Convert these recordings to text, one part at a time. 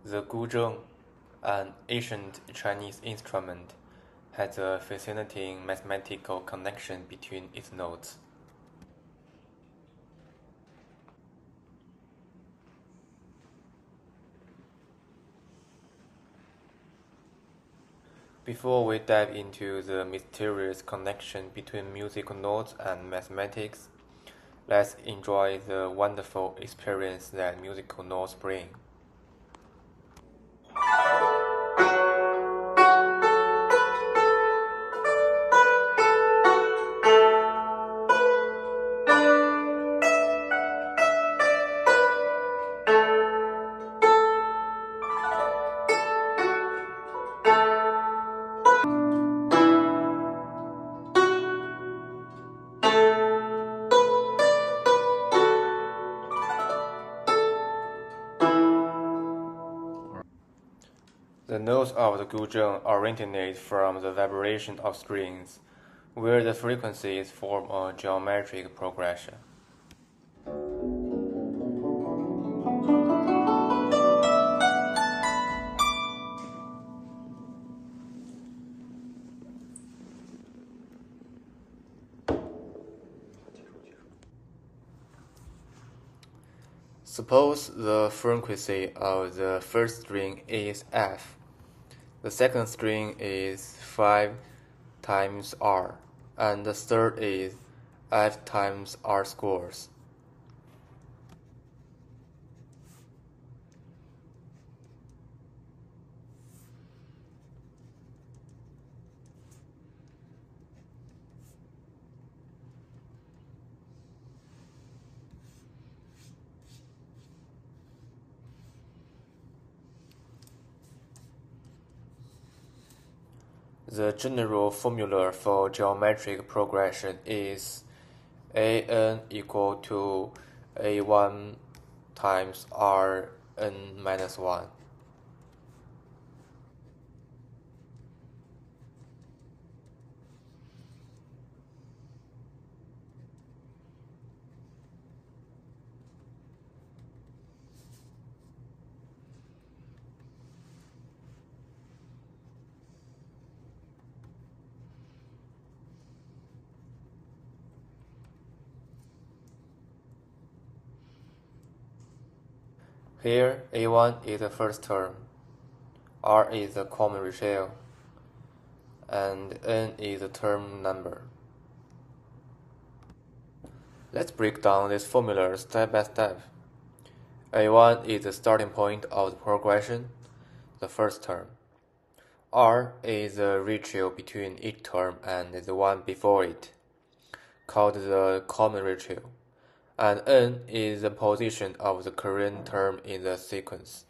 The guzheng, an ancient Chinese instrument, has a fascinating mathematical connection between its notes. Before we dive into the mysterious connection between musical notes and mathematics, let's enjoy the wonderful experience that musical notes bring. The notes of the guzheng originate from the vibration of strings, where the frequencies form a geometric progression. Suppose the frequency of the first string is F. The second string is 5 times R, and the third is F times R squares. The general formula for geometric progression is an equal to a1 times rn minus 1. Here, a1 is the first term, r is the common ratio, and n is the term number. Let's break down this formula step by step. A1 is the starting point of the progression, the first term. R is the ratio between each term and the one before it, called the common ratio, and n is the position of the current term in the sequence.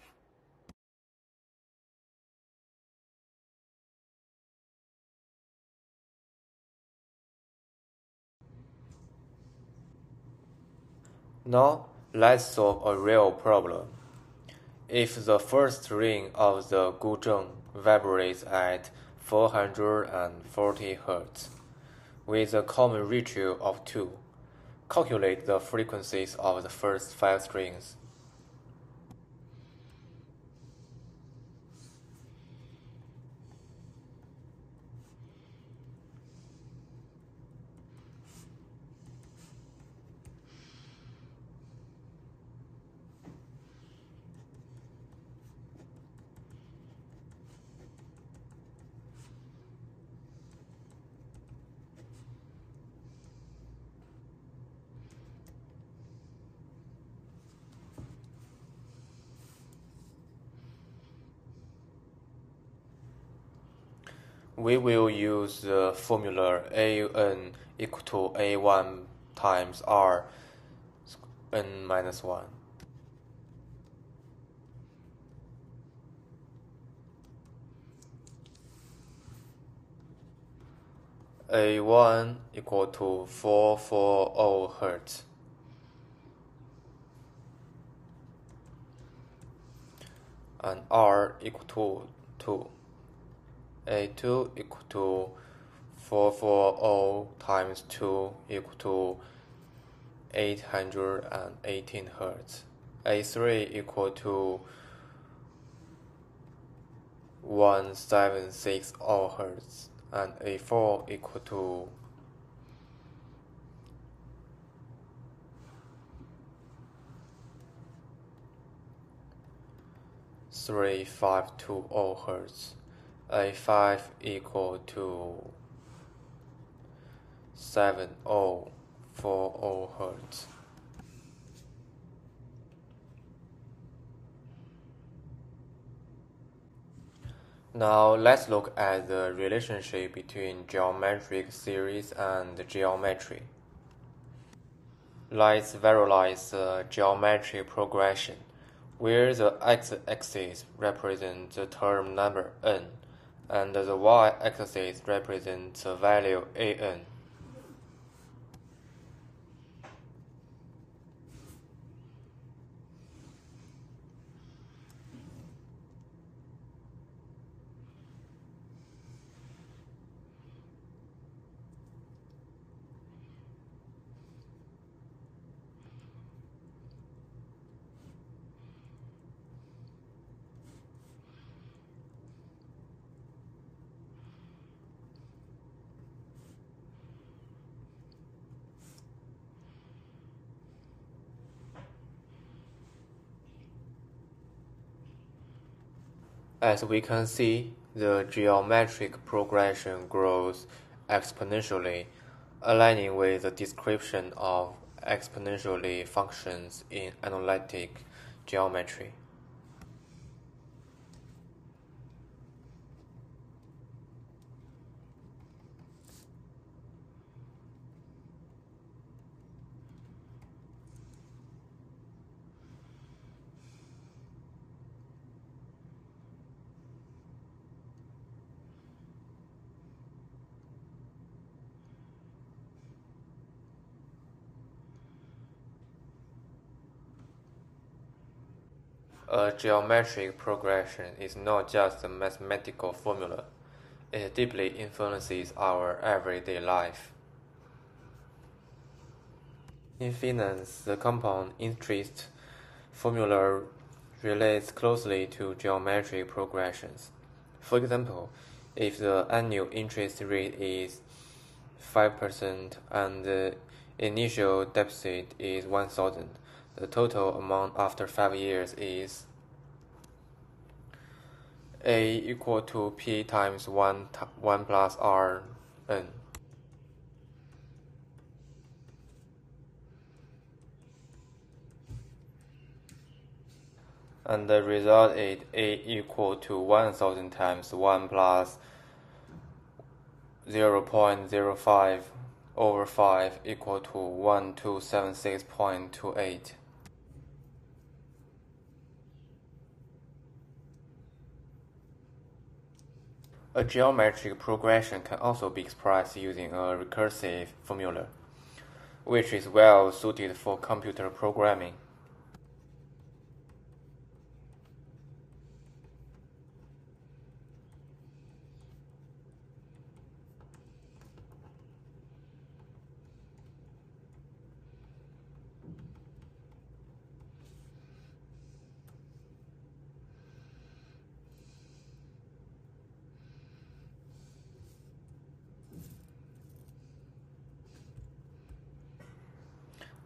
Now, let's solve a real problem. If the first string of the guzheng vibrates at 440 Hz with a common ratio of 2, calculate the frequencies of the first 5 strings. We will use the formula an equal to a1 times r n minus 1. A1 equal to 440 Hz. And R equal to 2. A2 equal to 440 times 2 equal to 818 Hz. A3 equal to 176 Hz, and A4 equal to 3520 Hz, A5 equal to 7040 Hz. Now let's look at the relationship between geometric series and geometry. Let's visualize the geometric progression, where the x-axis represents the term number n, and the y-axis represents the value an. As we can see, the geometric progression grows exponentially, aligning with the description of exponentially functions in analytic geometry. A geometric progression is not just a mathematical formula, it deeply influences our everyday life. In finance, the compound interest formula relates closely to geometric progressions. For example, if the annual interest rate is 5% and the initial deposit is 1,000, the total amount after 5 years is A equal to P times 1 plus R n. And the result is A equal to 1,000 times 1 plus 0.05 over 5 equal to 1276.28. A geometric progression can also be expressed using a recursive formula, which is well suited for computer programming.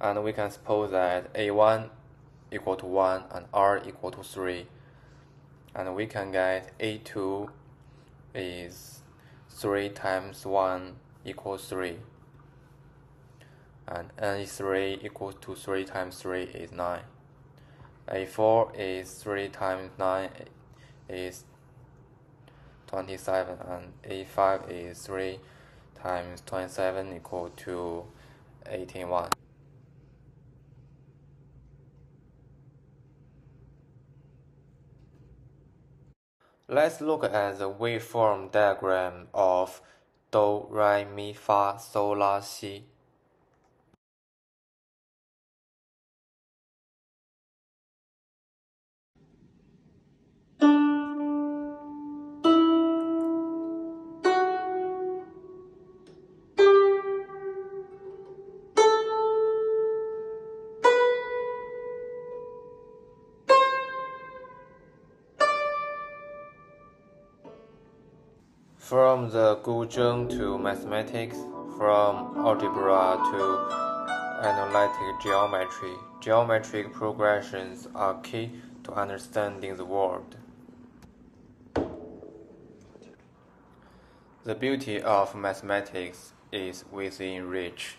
And we can suppose that A1 equal to 1 and R equal to 3. And we can get A2 is 3 times 1 equals 3. And N3 equals to 3 times 3 is 9. A4 is 3 times 9 is 27, and A5 is 3 times 27 equal to 81. Let's look at the waveform diagram of Do, Re, Mi, Fa, Sol, La, Si. From the Guzheng to mathematics, from algebra to analytic geometry, geometric progressions are key to understanding the world. The beauty of mathematics is within reach.